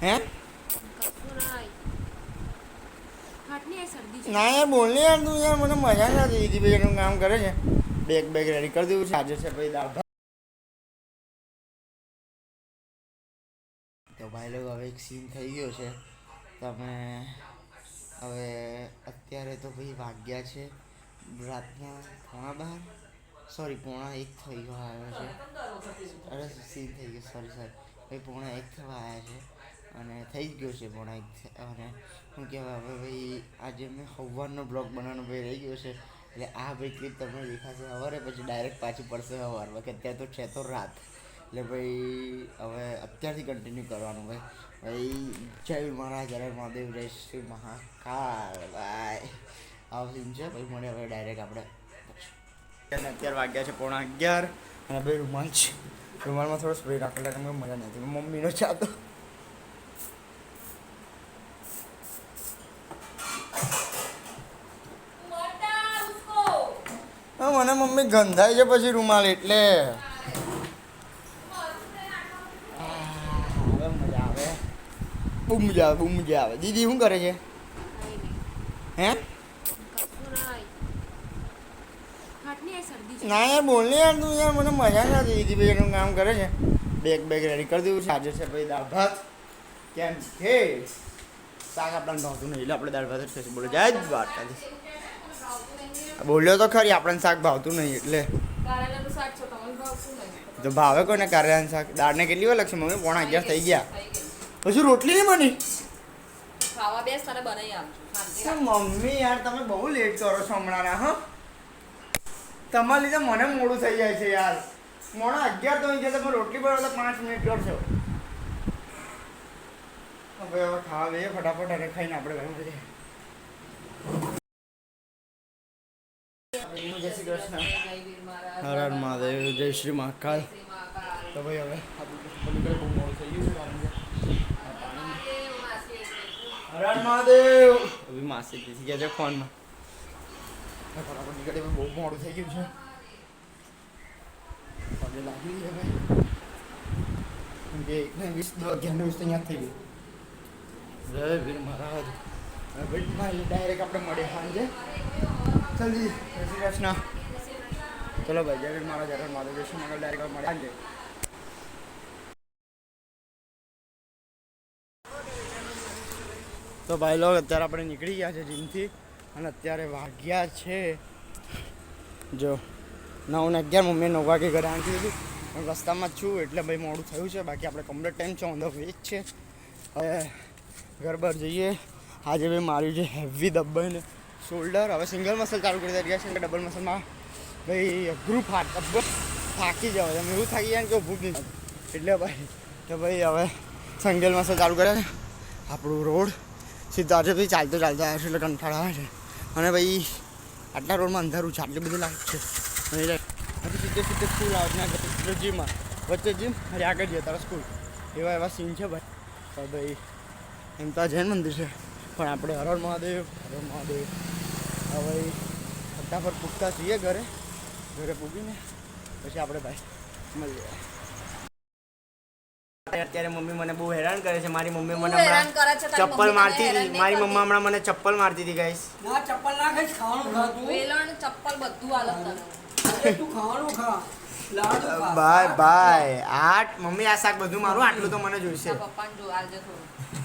હે ના યાર બોલ ને યાર તું યાર મને મજા નથી દીધી ભાઈ એનું કામ કરે છે બેગ રેડી કરી દેવું છે આજે છે ભાઈ દાળ ભાત તો ભાઈ લોકો હવે એક સીન થઈ ગયો છે તમે હવે અત્યારે તો ભાઈ વાગ્યા છે રાતના પોણા 1 થઈ ગયો આવ્યો છે અરે સીન થઈ ગયો સોરી ભાઈ પોણા 1 થવા આવ્યા છે અને થઈ જ ગયો છે પોણા 1 અને શું કહેવાય હવે ભાઈ આજે મેં સવારનો બ્લોગ બનાવવાનો ભાઈ રહી ગયો છે એટલે આ ભાઈ ક્લિપ તમને દેખાશે સવારે પછી ડાયરેક્ટ પાછી પડશે સવારમાં કે અત્યારે તો છે તો રાત એટલે ભાઈ હવે અત્યારથી કન્ટિન્યુ કરવાનું ભાઈ જય મહારાજ હર મહાદેવ જય શ્રી મહાકાળ ભાઈ આવું સીન છે ભાઈ મને હવે ડાયરેક્ટ આપણે અત્યારે વાગ્યા છે પોણા 11 અને ભાઈ રૂમાલમાં થોડો સ્પ્રે રાખેલા તમે મજા નથી મમ્મીનો ચાતો મને મમ્મી ગંધાય છે પછી રૂમાલ એટલે બહુ મજા આવે દીદી શું કરે છે હે ના યાર બોલ ને યાર તું યાર મને મજા નથી દીદી ભાઈ એનું કામ કરે છે બેગ રેડી કરી દેવું છે આજે છે ભાઈ દાળ ભાત કેમ છે શાક આપણને ભાવતું નહીં એટલે આપણે દાળ ભાત જ થશે બોલો જાય જ વાત બોલ્યો તો ખરી આપણને શાક ભાવતું નહીં એટલે તો ભાવે કોને કારેલાનું શાક દાળને કેટલી વાર લાગશે મમ્મી પોણા 11 થઈ ગયા પછી રોટલી નહીં બની મમ્મી યાર તમે બહુ લેટ કરો છો હમણાં હા તમારા લીધે મને મોડું થઈ જાય છે યાર મોડા 11 તો ગયા તમે રોટલી બનાવતા 5 મિનિટ કરશો હવે ખાવા દઈએ ફટાફટ અને ખાઈને આપણે ઘરે જઈએ જય શ્રી કૃષ્ણ હર હર મહાદેવ જય શ્રી મહાકાલ તો ભાઈ હવે બહુ મોડું થઈ ગયું છે કારણ કે હર હર મહાદેવ અભી માસી દીધી ગયા છે ફોનમાં ફટાફટ નીકળે બહુ મોડું થઈ ગયું છે પગે લાગી છે ભાઈ કેમ કે 1:20 અહીંયા થઈ ગયું જય વીર મહારાજ ભાઈ ડાયરેક્ટ આપણે મળીએ સાંજે જલ્દી જય શ્રી કૃષ્ણ ચલો ભાઈ જય વીર મહારાજ હર મહાદેવ જય શ્રી મંગલ ડાયરેક્ટ મળે સાંજે તો ભાઈ લોગ અત્યારે આપણે નીકળી ગયા છે જીમથી અને અત્યારે વાગ્યા છે જો 9:11 મમ્મીએ 9 વાગે ઘરે આંકી દીધી હું રસ્તામાં જ છું એટલે ભાઈ મોડું થયું છે બાકી આપણે કમ્પ્લીટ ટાઈમ છે ઓન ધ વે છે હવે ઘર બહાર જઈએ આજે ભાઈ માર્યું છે હેવી દબાઈને શોલ્ડર હવે સિંગલ મસલ ચાલુ કરી રહ્યા છે ડબલ મસલમાં ભાઈ અઘરું થાકી જવાય એમ એવું થાકી જાય કે ભૂખ નહીં એટલે ભાઈ તો ભાઈ હવે સિંગલ મસલ ચાલુ કરે છે આપણું રોડ સીધા આજે ભાઈ ચાલતો આવે છે એટલે કંટાળો આવે છે અને ભાઈ આટલા રોડમાં અંધારું છે આટલી બધી લાઈટ છે સીધે સ્કૂલ આવે જીમમાં વચ્ચે જીમ અરે આગળ જઈએ તારા સ્કૂલ એવા સીન છે ભાઈ તો ભાઈ એમ તો જૈન મંદિર છે પણ આપણે હર હર મહાદેવ હવે ફટાફટ પૂછતા છીએ ઘરે પૂગીને પછી આપણે ભાઈ મળીએ અત્યારે મમ્મી મને બહુ હેરાન કરે છે મારી મમ્મી મને ચપ્પલ મારતી હતી મારી મમ્મા હમણાં મને ચપ્પલ મારતી હતી ગાઈસ ચપ્પલ ના ખાઈ ખાવાનું ખાતું વેલણ ચપ્પલ બધું આલત તું ખાવાનું ખા ભાઈ આટ મમ્મી આ શાક બધું મારું આટલું તો મને જોઈશે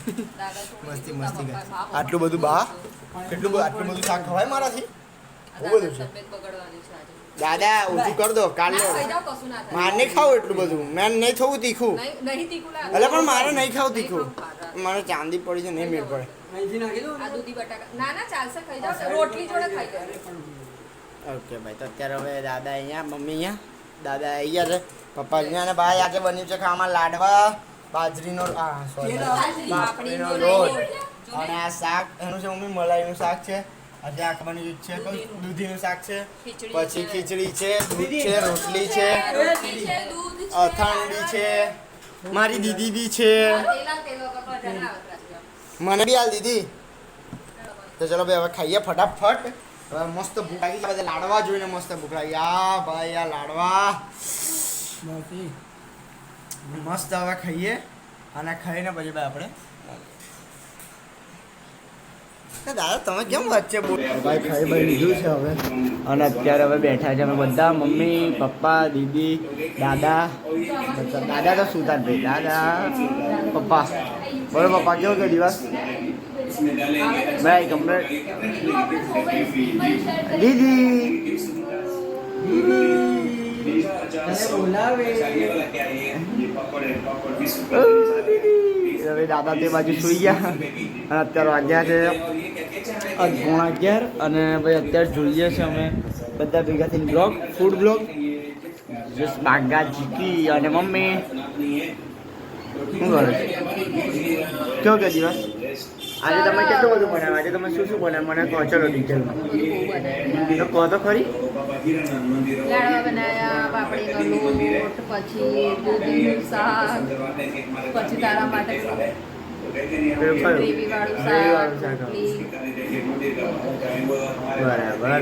મસ્તી આટલું બધું આટલું બધું શાક ખવાય મારાથી બહુ બધું છે દાદા ઓછું કર દો કાલે મારે નહીં ખાવું એટલું બધું મેં નહીં થવું તીખું એટલે પણ મારે નહીં ખાવું તીખું મારે ચાંદી પડી છે નહીં મેળ પડે ઓકે ભાઈ તો અત્યારે હવે દાદા અહીંયા મમ્મી અહીંયા દાદા આવી ગયા છે પપ્પા અહીંયા અને ભાઈ આજે બન્યું છે ખાવામાં લાડવા બાજરીનો લોટ અને આ શાક એનું છે મમ્મી મલાઈનું શાક છે આજે આખવાની છે દૂધીનું શાક છે પછી ખીચડી છે દૂધ છે રોટલી છે અથાણું છે મારી દીદી બી છે મને બી હાલ દીદી તો ચલો ભાઈ હવે ખાઈએ ફટાફટ હવે મસ્ત ભૂખ લાગી છે લાડવા જોઈને મસ્ત ભૂખ લાગી આ ભાઈ આ લાડવા મસ્ત હવે ખાઈએ અને ખાઈને પછી ભાઈ આપણે દાદા તમે કેમ વચ્ચે બોલ ભાઈ ખાઈ ભાઈ લીધું છે હવે અને અત્યારે હવે બેઠા છે અમે બધા મમ્મી પપ્પા દીદી દાદા દાદા તો સુતા જ ભાઈ દાદા પપ્પા બોલો પપ્પા કેવો કે દિવસ ભાઈ કમ્પ્લેટ દીદી બોલાવે હવે દાદા તે બાજુ સુઈ ગયા અને અત્યારે વાગ્યા છે 11:30 અને ભાઈ અત્યારે જોઈએ છે અમે બધા ભેગા થઈને બ્લોગ ફૂડ બ્લોગ જસ બાગા જીકી અને મમ્મી શું કરે છે કેવો કે દિવસ આજે તમે કેટલું બધું બનાવ્યું આજે તમે શું શું બનાવ્યું મને કહો ચલો ડિટેલમાં તો કહો તો ખરી લાડવા બનાયા પાપડીનો લોટ પછી દૂધીનું શાક પછી તારા માટે ગ્રેવી વાળું શાક રોટલી બરાબર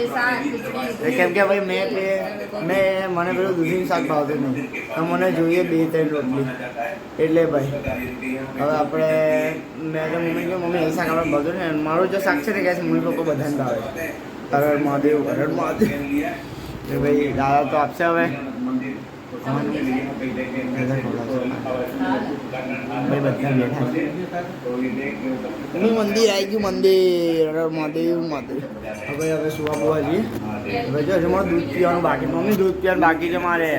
એ શાક ખીચડી કેમ કે ભાઈ મેં મને પેલું દૂધીનું શાક ભાવતું નહીં તો મને જોઈએ 2-3 રોટલી એટલે ભાઈ હવે આપણે મેં તો મમ્મી કહ્યું મમ્મી એ શાક આપણે બધું ને મારું જો શાક છે ને કહે છે મમ્મી પપ્પા બધાને ભાવે હર મહાદેવ એ ભાઈ દાદા તો આપશે હવે ભાઈ બધા બેઠા છે મંદિર આવી ગયું મંદિર મહાદેવ હવે સુવા બોવા જઈએ હવે જો મારે દૂધ પીવાનું બાકી મમ્મી દૂધ પીવાનું બાકી છે મારે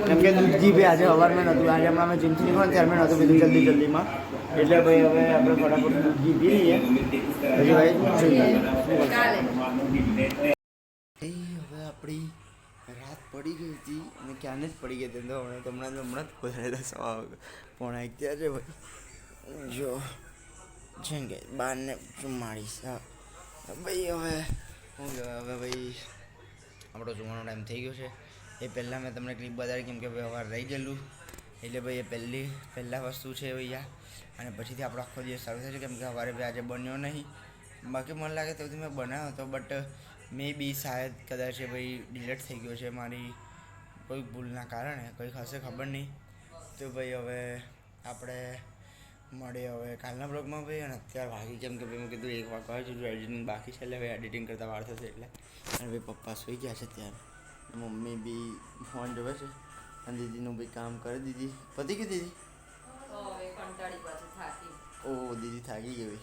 કેમ કે દૂધજી ભાઈ આજે સવારમાં નહોતું આજે હમણાં અમે જીમથી નીકળ્યો ત્યારે મેં નહોતું પીધું જલ્દીમાં એટલે ભાઈ હવે આપણે ફટાફટ દૂધજી પી લઈએ પછી ભાઈ હવે આપણી રાત પડી ગઈ હતી અને ક્યાંને જ પડી ગઈ હતી તો હમણાં જ વધારે 11:45 થયા છે ભાઈ જો છે કે 12:44 હા ભાઈ હવે શું કહેવાય હવે ભાઈ આપણો જમવાનો ટાઈમ થઈ ગયો છે એ પહેલાં મેં તમને ક્લિપ બતાવી કેમ કે વ્યવહાર રહી ગયેલું એટલે ભાઈ એ પહેલાં વસ્તુ છે ભૈયા અને પછીથી આપણો આખો દિવસ સારું થશે કેમ કે સવારે ભાઈ આજે બન્યો નહીં બાકી મને લાગે તો મેં બનાવ્યો હતો બટ મે બી શાયદ કદાચ ભાઈ ડિલેટ થઈ ગયો છે મારી કોઈ ભૂલના કારણે કંઈક હશે ખબર નહીં તો ભાઈ હવે આપણે મળીએ હવે કાલના બ્લોગમાં ભાઈ અને અત્યારે વાગી કેમ કે ભાઈ મેં કીધું 1 વાગ્યા હજુ એડિટિંગ બાકી છે એટલે ભાઈ એડિટિંગ કરતાં વાર થશે એટલે અને ભાઈ પપ્પા સૂઈ ગયા છે ત્યારે મમ્મી બી ફોન જોવે છે અને દીદીનું બી કામ કરી દીધી પતી ગઈ દીદી ઓહ દીદી થાકી ગઈ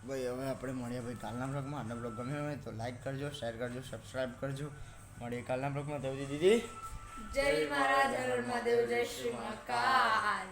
ભાઈ હવે આપણે મળીએ ભાઈ કાલના બ્લોગમાં આજનો બ્લોગ ગમ્યો હોય તો લાઈક કરજો શેર કરજો સબસ્ક્રાઈબ કરજો મળીએ કાલના બ્લોગમાં તો દીદી જય મહારાજ હર મહાદેવ જય શ્રી મહાકાલ